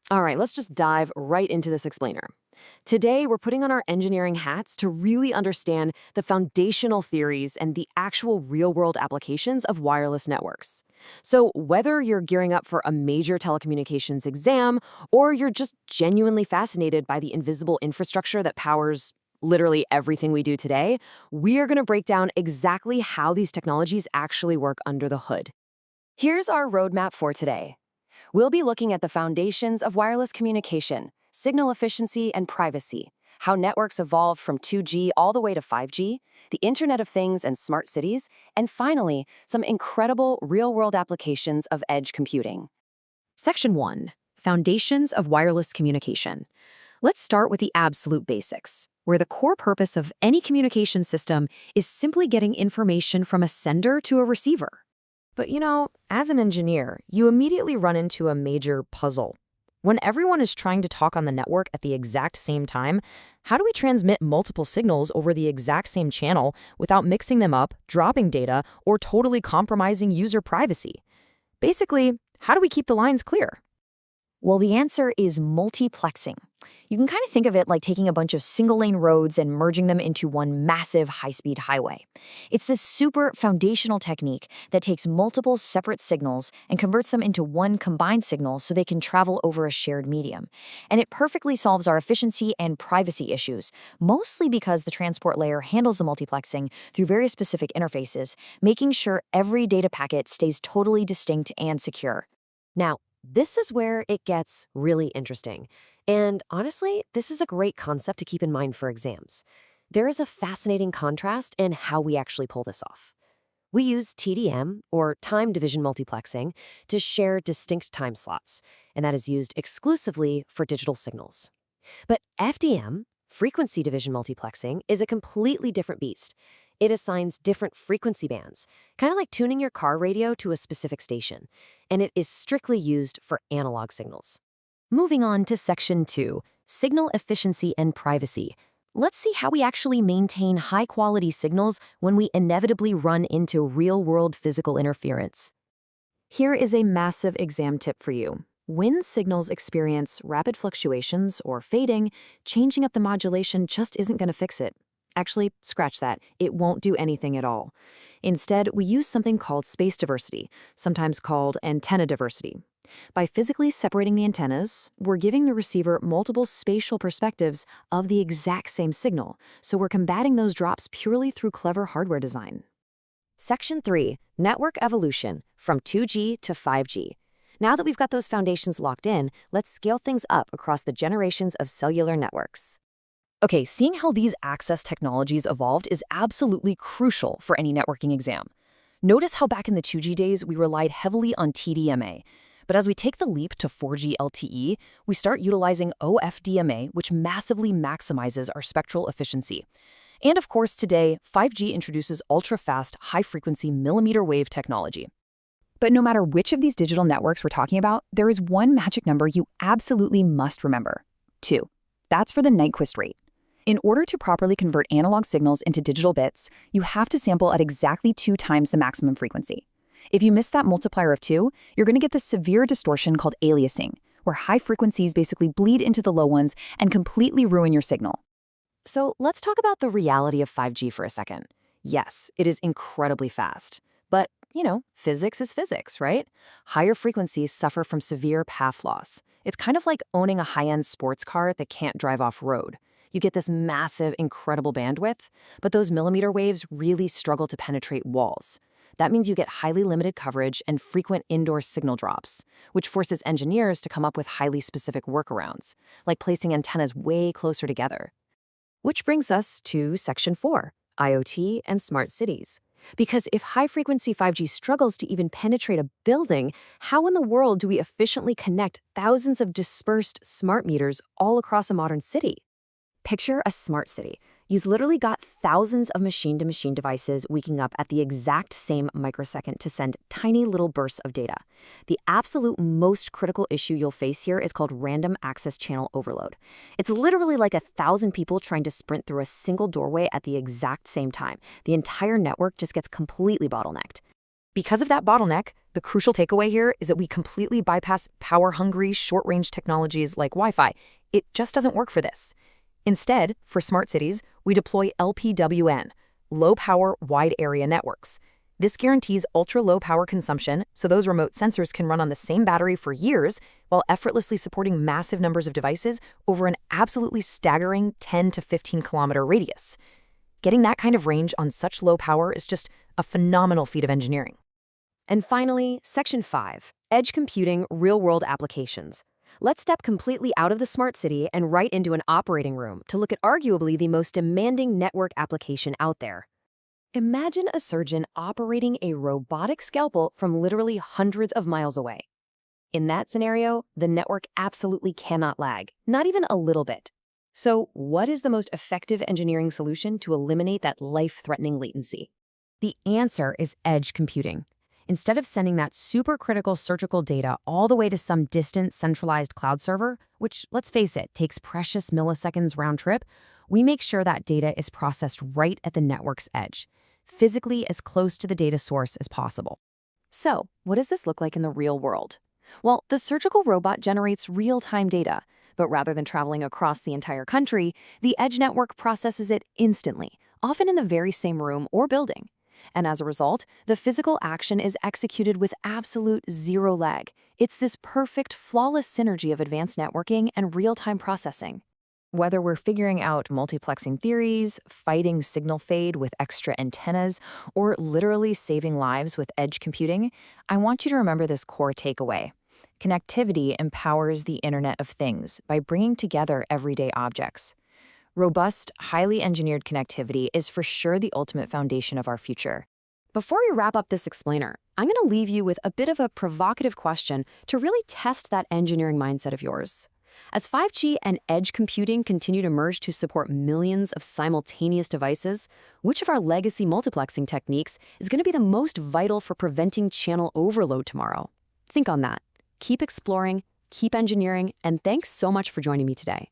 All right, let's just dive right into this explainer. Today, we're putting on our engineering hats to really understand the foundational theories and the actual real world applications of wireless networks. So, whether you're gearing up for a major telecommunications exam or you're just genuinely fascinated by the invisible infrastructure that powers literally everything we do today, we are going to break down exactly how these technologies actually work under the hood. Here's our roadmap for today. We'll be looking at the foundations of wireless communication, signal efficiency, and privacy, how networks evolved from 2G all the way to 5G, the Internet of Things and smart cities, and finally, some incredible real-world applications of edge computing. Section 1. Foundations of wireless communication. Let's start with the absolute basics, where the core purpose of any communication system is simply getting information from a sender to a receiver. But as an engineer, you immediately run into a major puzzle. When everyone is trying to talk on the network at the exact same time, how do we transmit multiple signals over the exact same channel without mixing them up, dropping data, or totally compromising user privacy? Basically, how do we keep the lines clear? Well, the answer is multiplexing. You can kind of think of it like taking a bunch of single-lane roads and merging them into one massive high-speed highway. It's this super foundational technique that takes multiple separate signals and converts them into one combined signal so they can travel over a shared medium. And it perfectly solves our efficiency and privacy issues, mostly because the transport layer handles the multiplexing through very specific interfaces, making sure every data packet stays totally distinct and secure. Now, this is where it gets really interesting. And honestly, this is a great concept to keep in mind for exams. There is a fascinating contrast in how we actually pull this off. We use TDM, or time division multiplexing, to share distinct time slots, and that is used exclusively for digital signals. But FDM, frequency division multiplexing, is a completely different beast. It assigns different frequency bands, kind of like tuning your car radio to a specific station, and it is strictly used for analog signals. Moving on to Section 2, Signal Efficiency and Privacy. Let's see how we actually maintain high-quality signals when we inevitably run into real-world physical interference. Here is a massive exam tip for you. When signals experience rapid fluctuations or fading, changing up the modulation just isn't going to fix it. Actually, scratch that. It won't do anything at all. Instead, we use something called space diversity, sometimes called antenna diversity. By physically separating the antennas, we're giving the receiver multiple spatial perspectives of the exact same signal, so we're combating those drops purely through clever hardware design. Section 3, Network Evolution, from 2G to 5G. Now that we've got those foundations locked in, let's scale things up across the generations of cellular networks. Okay, seeing how these access technologies evolved is absolutely crucial for any networking exam. Notice how back in the 2G days, we relied heavily on TDMA. But as we take the leap to 4G LTE, we start utilizing OFDMA, which massively maximizes our spectral efficiency. And of course, today, 5G introduces ultra-fast, high-frequency millimeter wave technology. But no matter which of these digital networks we're talking about, there is one magic number you absolutely must remember: 2. That's for the Nyquist rate. In order to properly convert analog signals into digital bits, you have to sample at exactly 2 times the maximum frequency. If you miss that multiplier of 2, you're going to get this severe distortion called aliasing, where high frequencies basically bleed into the low ones and completely ruin your signal. So let's talk about the reality of 5G for a second. Yes, it is incredibly fast. But, physics is physics, right? Higher frequencies suffer from severe path loss. It's kind of like owning a high-end sports car that can't drive off-road. You get this massive, incredible bandwidth, but those millimeter waves really struggle to penetrate walls. That means you get highly limited coverage and frequent indoor signal drops, which forces engineers to come up with highly specific workarounds, like placing antennas way closer together. Which brings us to Section 4, IoT and smart cities. Because if high-frequency 5G struggles to even penetrate a building, how in the world do we efficiently connect thousands of dispersed smart meters all across a modern city? Picture a smart city. You've literally got thousands of machine-to-machine devices waking up at the exact same microsecond to send tiny little bursts of data. The absolute most critical issue you'll face here is called random access channel overload. It's literally like 1,000 people trying to sprint through a single doorway at the exact same time. The entire network just gets completely bottlenecked. Because of that bottleneck, the crucial takeaway here is that we completely bypass power-hungry, short-range technologies like Wi-Fi. It just doesn't work for this. Instead, for smart cities, we deploy LPWN, low-power, wide-area networks. This guarantees ultra-low power consumption, so those remote sensors can run on the same battery for years while effortlessly supporting massive numbers of devices over an absolutely staggering 10 to 15-kilometer radius. Getting that kind of range on such low power is just a phenomenal feat of engineering. And finally, Section 5, Edge Computing Real-World Applications. Let's step completely out of the smart city and right into an operating room to look at arguably the most demanding network application out there. Imagine a surgeon operating a robotic scalpel from literally hundreds of miles away. In that scenario, the network absolutely cannot lag, not even a little bit. So, what is the most effective engineering solution to eliminate that life-threatening latency? The answer is edge computing. Instead of sending that supercritical surgical data all the way to some distant centralized cloud server, which, let's face it, takes precious milliseconds round trip, we make sure that data is processed right at the network's edge, physically as close to the data source as possible. So, what does this look like in the real world? Well, the surgical robot generates real-time data, but rather than traveling across the entire country, the edge network processes it instantly, often in the very same room or building. And as a result, the physical action is executed with absolute zero lag. It's this perfect, flawless synergy of advanced networking and real-time processing. Whether we're figuring out multiplexing theories, fighting signal fade with extra antennas, or literally saving lives with edge computing, I want you to remember this core takeaway. Connectivity empowers the Internet of Things by bringing together everyday objects. Robust, highly engineered connectivity is for sure the ultimate foundation of our future. Before we wrap up this explainer, I'm going to leave you with a bit of a provocative question to really test that engineering mindset of yours. As 5G and edge computing continue to merge to support millions of simultaneous devices, which of our legacy multiplexing techniques is going to be the most vital for preventing channel overload tomorrow? Think on that. Keep exploring, keep engineering, and thanks so much for joining me today.